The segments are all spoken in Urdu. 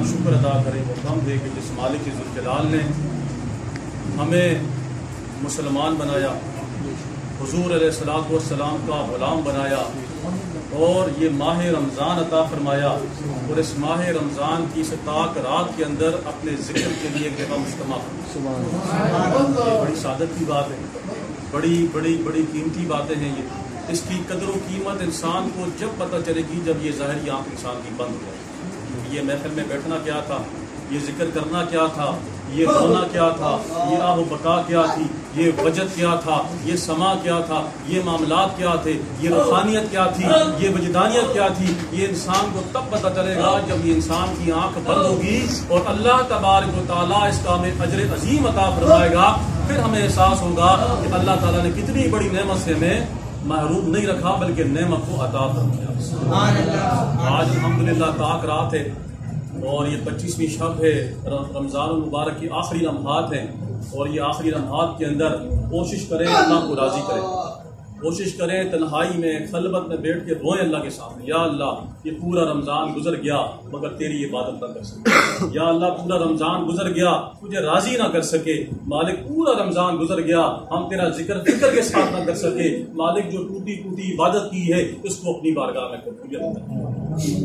شکر ادا کریں وہ کم دے کہ جس مالک کی ذوالجلال نے ہمیں مسلمان بنایا، حضور علیہ الصلوۃ والسلام کا غلام بنایا اور یہ ماہ رمضان عطا فرمایا، اور اس ماہ رمضان کی ستاک رات کے اندر اپنے ذکر کے لیے ایک جگہ مجتمع فرمایا۔ یہ بڑی سعادت کی بات ہے، بڑی بڑی بڑی قیمتی باتیں ہیں یہ۔ اس کی قدر و قیمت انسان کو جب پتہ چلے گی جب یہ ظاہری آنکھ انسان کی بند ہو جائے گی۔ یہ محفل میں بیٹھنا کیا تھا، یہ ذکر کرنا کیا تھا، یہ رونا کیا تھا، یہ آہ و بقا کیا تھی، یہ وجد کیا تھا، یہ سما کیا تھا، یہ معاملات کیا تھے، یہ روحانیت کیا تھی، یہ وجدانیت کیا تھی۔ یہ انسان کو تب پتہ چلے گا جب یہ انسان کی آنکھ بند ہوگی اور اللہ تبارک و تعالیٰ اس کا ہمیں اجر عظیم عطا فرمائے گا۔ پھر ہمیں احساس ہوگا کہ اللہ تعالیٰ نے کتنی بڑی نعمت سے ہمیں محروم نہیں رکھا بلکہ نعمت کو عطا فرمایا۔ آج الحمدللہ طاق رات ہے اور یہ 25ویں شب ہے، رمضان المبارک کی آخری لمحات ہیں، اور یہ آخری لمحات کے اندر کوشش کریں اللہ کو راضی کریں، کوشش کریں تنہائی میں خلوت میں بیٹھ کے روئیں اللہ کے سامنے، یا اللہ یہ پورا رمضان گزر گیا مگر تیری عبادت نہ کر سکے، یا اللہ پورا رمضان گزر گیا تجھے راضی نہ کر سکے، مالک پورا رمضان گزر گیا ہم تیرا ذکر فکر کے ساتھ نہ کر سکے، مالک جو ٹوٹی ٹوٹی عبادت کی ہے اس کو اپنی بارگاہ میں قبولیت کر۔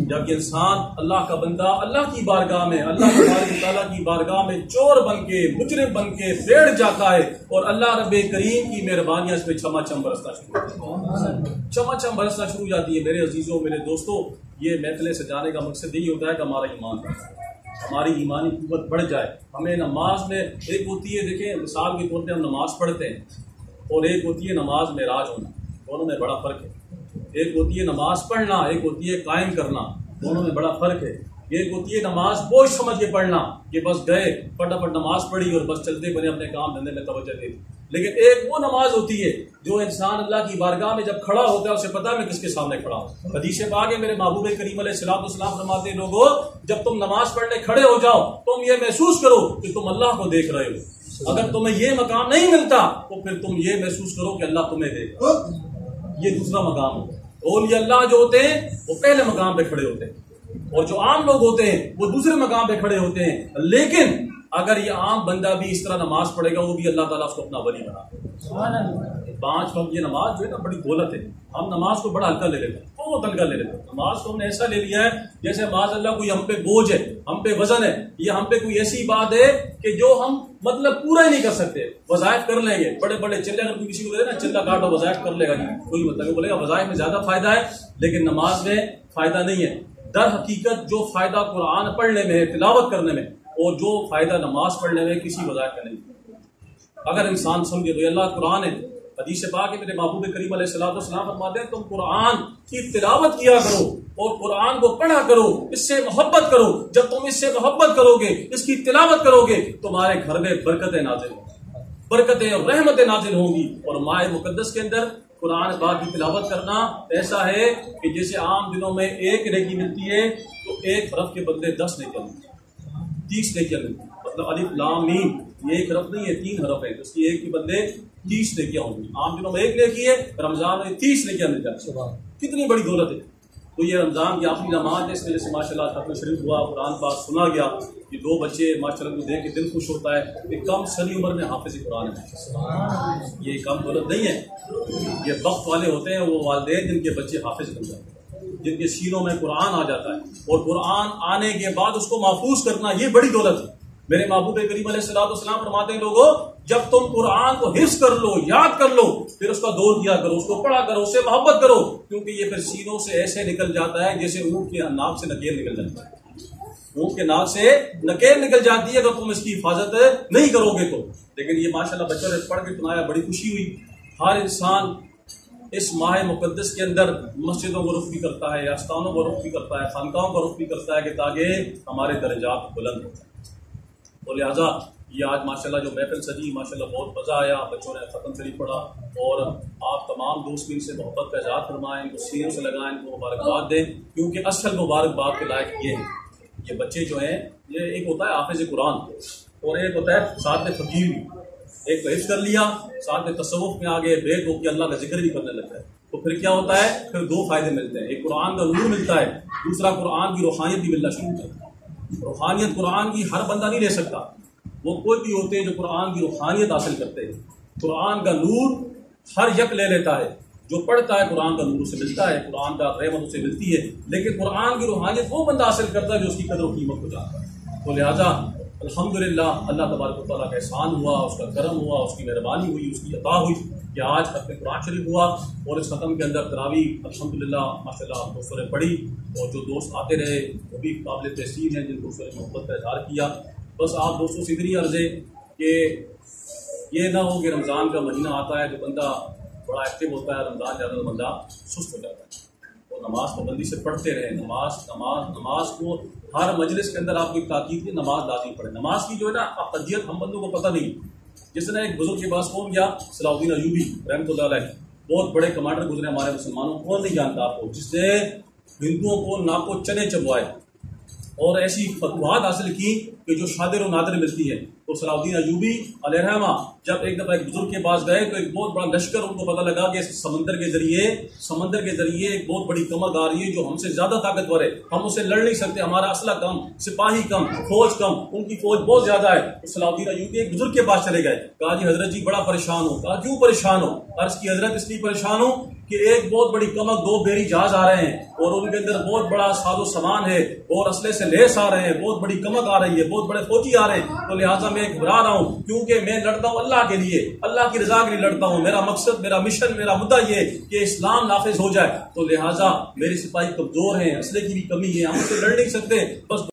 جب یہ انسان اللہ کا بندہ اللہ کی بارگاہ میں، اللہ تبارک و تعالیٰ کی بارگاہ میں چور بن کے، مجرم بن کے بیٹھ جاتا ہے اور اللہ رب کریم کی مہربانیاں اس پہ چھما چھم برسنا شروع ہو جاتی ہے۔ میرے عزیزوں، میرے دوستوں، یہ محفلیں سجانے کا مقصد یہی ہوتا ہے کہ ہمارا ایمان ہماری ایمانی قوت بڑھ جائے۔ ہمیں نماز میں ایک ہوتی ہے، دیکھیں مثال کے طور پہ ہم نماز پڑھتے ہیں اور ایک ہوتی ہے نماز معراج ہونا، دونوں میں بڑا فرق ہے۔ ایک ہوتی ہے نماز پڑھنا، ایک ہوتی ہے قائم کرنا، دونوں میں بڑا فرق ہے۔ ایک ہوتی ہے نماز بوجھ سمجھ کے پڑھنا کہ بس گئے فٹافٹ نماز پڑھی اور بس چلتے بنے اپنے کام دھندے میں توجہ دے، لیکن ایک وہ نماز ہوتی ہے جو انسان اللہ کی بارگاہ میں جب کھڑا ہوتا ہے اسے پتہ ہے میں کس کے سامنے کھڑا ہوں۔ حدیث پاک ہے میرے محبوب کریم علیہ الصلوۃ والسلام فرماتے ہیں لوگوں جب تم نماز پڑھنے کھڑے ہو جاؤ تم یہ محسوس کرو کہ تم اللہ کو دیکھ رہے ہو، اگر تمہیں یہ مقام نہیں ملتا تو پھر تم یہ محسوس کرو کہ اللہ تمہیں دیکھ رہا ہے۔ یہ دوسرا مقام ہے۔ اولیاء اللہ جو ہوتے ہیں وہ پہلے مقام پہ کھڑے ہوتے ہیں اور جو عام لوگ ہوتے ہیں وہ دوسرے مقام پہ کھڑے ہوتے ہیں، لیکن اگر یہ عام بندہ بھی اس طرح نماز پڑھے گا وہ بھی اللہ تعالیٰ اس کو اپنا ولی بنا دے۔ 5 وقت یہ نماز جو ہے نا بڑی دولت ہے، ہم نماز کو بڑا ہلکا لے لیتے ہیں، بہت ہلکا لے لیتے ہیں۔ نماز کو ہم نے ایسا لے لیا ہے جیسے معاذ اللہ کوئی ہم پہ بوجھ ہے، ہم پہ وزن ہے، یا ہم پہ کوئی ایسی بات ہے کہ جو ہم مطلب پورا ہی نہیں کر سکتے۔ وظائف کر لیں گے بڑے بڑے چلے، اگر کسی کو دے نا چلا کاٹو وظائف کر لے گا، کوئی مطلب بولے گا وظائف میں زیادہ فائدہ ہے لیکن نماز میں فائدہ نہیں ہے۔ در حقیقت جو فائدہ قرآن پڑھنے میں ہے، تلاوت کرنے میں، اور جو فائدہ نماز پڑھنے میں کسی وظائف کا نہیں۔ اگر انسان سمجھے تو اللہ قرآن ہے، حدیث پاک ہے میرے محبوب کریم علیہ الصلوۃ والسلام فرماتے ہیں تم قرآن کی تلاوت کیا کرو اور قرآن کو پڑھا کرو، اس سے محبت کرو۔ جب تم اس سے محبت کرو گے، اس کی تلاوت کرو گے، تمہارے گھر میں برکتیں نازل ہوں گی، برکتیں اور رحمتیں نازل ہوں گی۔ اور ماہ مقدس کے اندر قرآن پاک کی تلاوت کرنا ایسا ہے کہ جیسے عام دنوں میں 1 نیکی ملتی ہے تو 1 حرف کے بدلے 10 نیکیاں ملتی ہیں، 30 نیکیاں ملتی ہیں۔ مطلب الف لام میم یہ 1 حرف نہیں ہے، 3 حرف ہے، اس کی 1 کے بدلے 30 نیکیاں ہوں گی۔ عام دنوں میں 1 نیکی ہے، رمضان میں 30 نیکیاں مل جاتی ہیں۔ کتنی بڑی دولت ہے۔ تو یہ رمضان کی آخری لمحات ہے، اس وجہ سے ماشاء اللہ ختم شریف ہوا، قرآن پاک سنا گیا، یہ 2 بچے ماشاء اللہ کو دیکھ کے دل خوش ہوتا ہے کہ کم سنی عمر میں حافظ قرآن ہے۔ یہ کم دولت نہیں ہے، یہ بخت والے ہوتے ہیں وہ والدین جن کے بچے حافظ بن جاتے ہیں، جن کے سینوں میں قرآن آ جاتا ہے، اور قرآن آنے کے بعد اس کو محفوظ کرنا یہ بڑی دولت ہے۔ میرے محبوب کریم علیہ الصلوۃ والسلام فرماتے ہیں لوگوں جب تم قرآن کو حفظ کر لو، یاد کر لو، پھر اس کا دور کیا کرو، اس کو پڑھا کرو، اس سے محبت کرو، کیونکہ یہ پھر سینوں سے ایسے نکل جاتا ہے جیسے اونٹ کے ناک سے نکیل نکل جاتا ہے۔ اونٹ کے ناک سے نکیل نکل جاتی ہے اگر تم اس کی حفاظت نہیں کرو گے تو۔ لیکن یہ ماشاءاللہ بچوں نے پڑھ کے سنایا، بڑی خوشی ہوئی۔ ہر انسان اس ماہ مقدس کے اندر مسجدوں کو رخ بھی کرتا ہے، آستانوں کو رخ بھی کرتا ہے، خانقاہوں کو رخ بھی کرتا ہے کہ تاکہ ہمارے درجات بلند ہو جائیں۔ اور لہٰذا یہ آج ماشاءاللہ جو محفل سجی ماشاءاللہ بہت مزہ آیا، بچوں نے ختم شریف پڑھا، اور آپ تمام دوست بھی ان سے محبت کا اظہار فرمائیں، ان کو سینوں سے لگائیں، ان کو مبارکباد دیں، کیونکہ اصل مبارکباد کے لائق یہ ہیں۔ یہ بچے جو ہیں یہ ایک ہوتا ہے حافظ قرآن اور ایک ہوتا ہے ساتھ میں فقیر بھی، ایک حفظ کر لیا ساتھ میں تصوف میں آگے بیٹھ ہو کے اللہ کا ذکر بھی کرنے لگتا ہے، تو پھر کیا ہوتا ہے، پھر 2 فائدے ملتے ہیں، ایک قرآن کا نور ملتا ہے، دوسرا قرآن کی روحانیت بھی ملنا شروع ہوتا ہے۔ روحانیت قرآن کی ہر بندہ نہیں لے سکتا. وہ کوئی بھی ہوتے ہیں جو قرآن کی روحانیت حاصل کرتے ہیں. قرآن کا نور ہر یک لے لیتا ہے. جو پڑھتا ہے قرآن کا نور اسے ملتا ہے, قرآن کا رحمت اسے ملتی ہے. لیکن قرآن کی روحانیت وہ بندہ حاصل کرتا ہے جو اس کی قدر و قیمت کو جانتا ہے. تو لہٰذا الحمدللہ اللہ تبارک و تعالیٰ کا احسان ہوا, اس کا کرم ہوا, اس کی مہربانی ہوئی, اس کی عطا ہوئی کہ آج ختم قرآن شریف ہوا. اور اس ختم کے اندر تراویح الحمدللہ ماشاء اللہ دوستوں نے پڑھی, اور جو دوست آتے رہے وہ بھی قابل تحسین ہیں جن دوستوں نے محبت کا اظہار کیا. بس آپ دوستوں سے اتنی عرض ہے کہ یہ نہ ہو کہ رمضان کا مہینہ آتا ہے تو بندہ بڑا ایکٹیو ہوتا ہے, رمضان زیادہ تو بندہ سست ہو جاتا ہے. تو نماز پابندی سے پڑھتے رہے. نماز کو ہر مجلس کے اندر آپ کو ایک تاکید کی نماز لازمی پڑھے. نماز کی جو ہے نا افضلیت ہم بندوں کو پتہ نہیں. جس نے ایک بزرگ کے پاس کون گیا, صلاح الدین ایوبی رحمۃ اللہ علیہ, بہت بڑے کمانڈر گزرے ہمارے مسلمانوں. کون نہیں جانتا آپ کو, جس نے ہندوؤں کو ناکو چنے چبوائے اور ایسی فتوحات حاصل کی کہ جو شادر و نادر ملتی ہے. تو صلاح الدین ایوبی علیہ الرحمہ جب ایک دفعہ ایک بزرگ کے پاس گئے تو ایک بہت بڑا لشکر, ان کو پتہ لگا کہ سمندر کے ذریعے ایک بہت بڑی کمک آ رہی ہے جو ہم سے زیادہ طاقتور ہے, ہم اسے لڑ نہیں سکتے, ہمارا اسلحہ کم, سپاہی کم, فوج کم, ان کی فوج بہت زیادہ ہے. تو صلاح الدین ایوبی ایک بزرگ کے پاس چلے گئے. کہا جی حضرت جی بڑا پریشان ہو. کہا کیوں پریشان ہو؟ عرض کی حضرت اس لیے پریشان ہو کہ ایک بہت بڑی کمک, 2 بحری جہاز آ رہے ہیں اور ان کے اندر بہت بڑا ساز و سامان ہے اور اسلحے سے لیس آ رہے ہیں, بہت بڑی کمک آ رہی ہے, بہت بڑے فوجی آ رہے ہیں. تو لہٰذا میں گھبرا رہا ہوں کیونکہ میں لڑتا ہوں اللہ کے لیے, اللہ کی رضا کے لیے لڑتا ہوں. میرا مقصد, میرا مشن, میرا مدعا یہ کہ اسلام نافذ ہو جائے. تو لہٰذا میرے سپاہی کمزور ہیں, اسلحے کی بھی کمی ہے, ہم اسے لڑ نہیں سکتے. بس